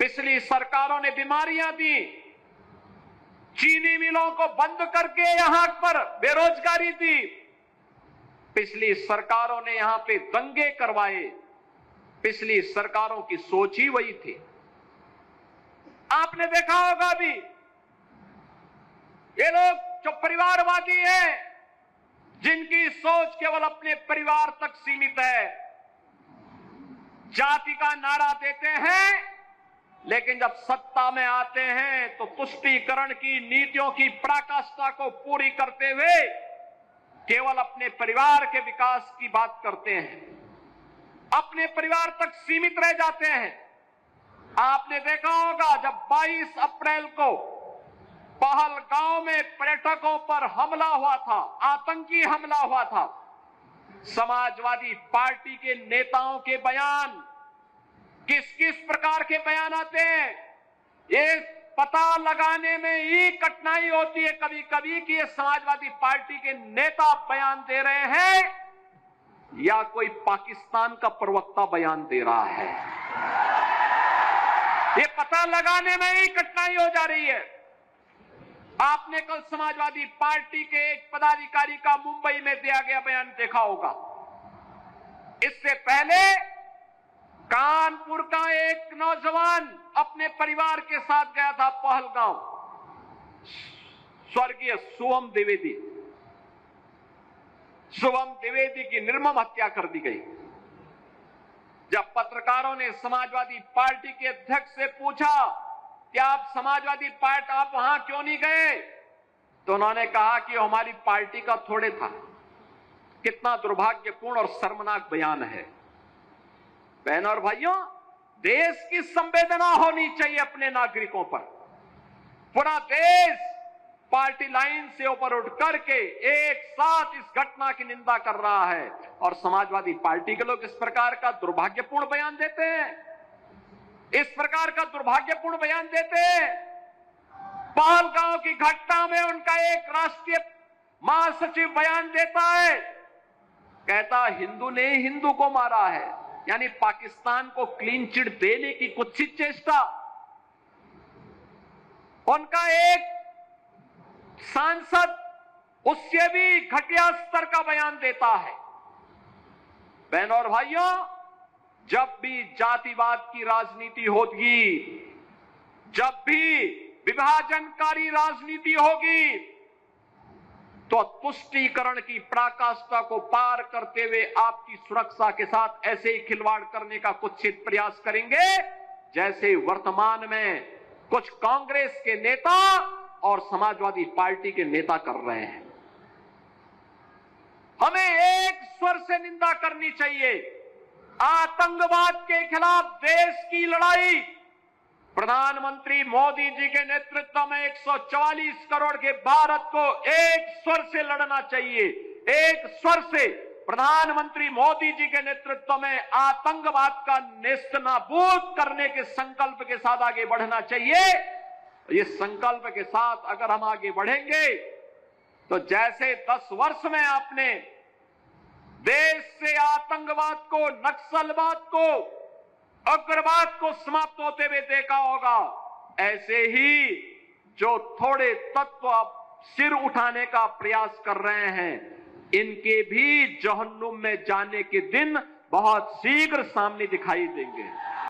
पिछली सरकारों ने बीमारियां दी, चीनी मिलों को बंद करके यहां पर बेरोजगारी दी, पिछली सरकारों ने यहां पे दंगे करवाए, पिछली सरकारों की सोच ही वही थी। आपने देखा होगा भी, ये लोग जो परिवारवादी हैं, जिनकी सोच केवल अपने परिवार तक सीमित है, जाति का नारा देते हैं, लेकिन जब सत्ता में आते हैं तो तुष्टीकरण की नीतियों की पराकाष्ठा को पूरी करते हुए केवल अपने परिवार के विकास की बात करते हैं, अपने परिवार तक सीमित रह जाते हैं। आपने देखा होगा जब 22 अप्रैल को पहलगांव में पर्यटकों पर हमला हुआ था, आतंकी हमला हुआ था, समाजवादी पार्टी के नेताओं के बयान किस किस प्रकार के बयान आते हैं, ये पता लगाने में ही कठिनाई होती है कभी कभी कि ये समाजवादी पार्टी के नेता बयान दे रहे हैं या कोई पाकिस्तान का प्रवक्ता बयान दे रहा है। ये पता लगाने में ही कठिनाई हो जा रही है। आपने कल समाजवादी पार्टी के एक पदाधिकारी का मुंबई में दिया गया बयान देखा होगा। इससे पहले कानपुर का एक नौजवान अपने परिवार के साथ गया था पहलगांव, स्वर्गीय शुभम द्विवेदी की निर्मम हत्या कर दी गई। जब पत्रकारों ने समाजवादी पार्टी के अध्यक्ष से पूछा कि आप समाजवादी पार्टी आप वहां क्यों नहीं गए, तो उन्होंने कहा कि हमारी पार्टी का थोड़े था। कितना दुर्भाग्यपूर्ण और शर्मनाक बयान है। बहनों और भाइयों, देश की संवेदना होनी चाहिए अपने नागरिकों पर। पूरा देश पार्टी लाइन से ऊपर उठ करके एक साथ इस घटना की निंदा कर रहा है और समाजवादी पार्टी के लोग इस प्रकार का दुर्भाग्यपूर्ण बयान देते हैं, इस प्रकार का दुर्भाग्यपूर्ण बयान देते हैं। पहलगांव की घटना में उनका एक राष्ट्रीय महासचिव बयान देता है, कहता हिंदू ने हिंदू को मारा है, यानी पाकिस्तान को क्लीन चिट देने की कुछ चेष्टा। उनका एक सांसद उससे भी घटिया स्तर का बयान देता है। बहनों और भाइयों, जब भी जातिवाद की राजनीति होगी, जब भी विभाजनकारी राजनीति होगी, तो तुष्टीकरण की पराकाष्ठा को पार करते हुए आपकी सुरक्षा के साथ ऐसे ही खिलवाड़ करने का कुत्सित प्रयास करेंगे जैसे वर्तमान में कुछ कांग्रेस के नेता और समाजवादी पार्टी के नेता कर रहे हैं। हमें एक स्वर से निंदा करनी चाहिए। आतंकवाद के खिलाफ देश की लड़ाई प्रधानमंत्री मोदी जी के नेतृत्व में 144 करोड़ के भारत को एक स्वर से लड़ना चाहिए। एक स्वर से प्रधानमंत्री मोदी जी के नेतृत्व में आतंकवाद का नेस्तनाबूद करने के संकल्प के साथ आगे बढ़ना चाहिए। इस संकल्प के साथ अगर हम आगे बढ़ेंगे तो जैसे 10 वर्ष में आपने देश से आतंकवाद को, नक्सलवाद को, उग्रवाद को समाप्त होते हुए देखा होगा, ऐसे ही जो थोड़े तत्व अब सिर उठाने का प्रयास कर रहे हैं, इनके भी जहन्नुम में जाने के दिन बहुत शीघ्र सामने दिखाई देंगे।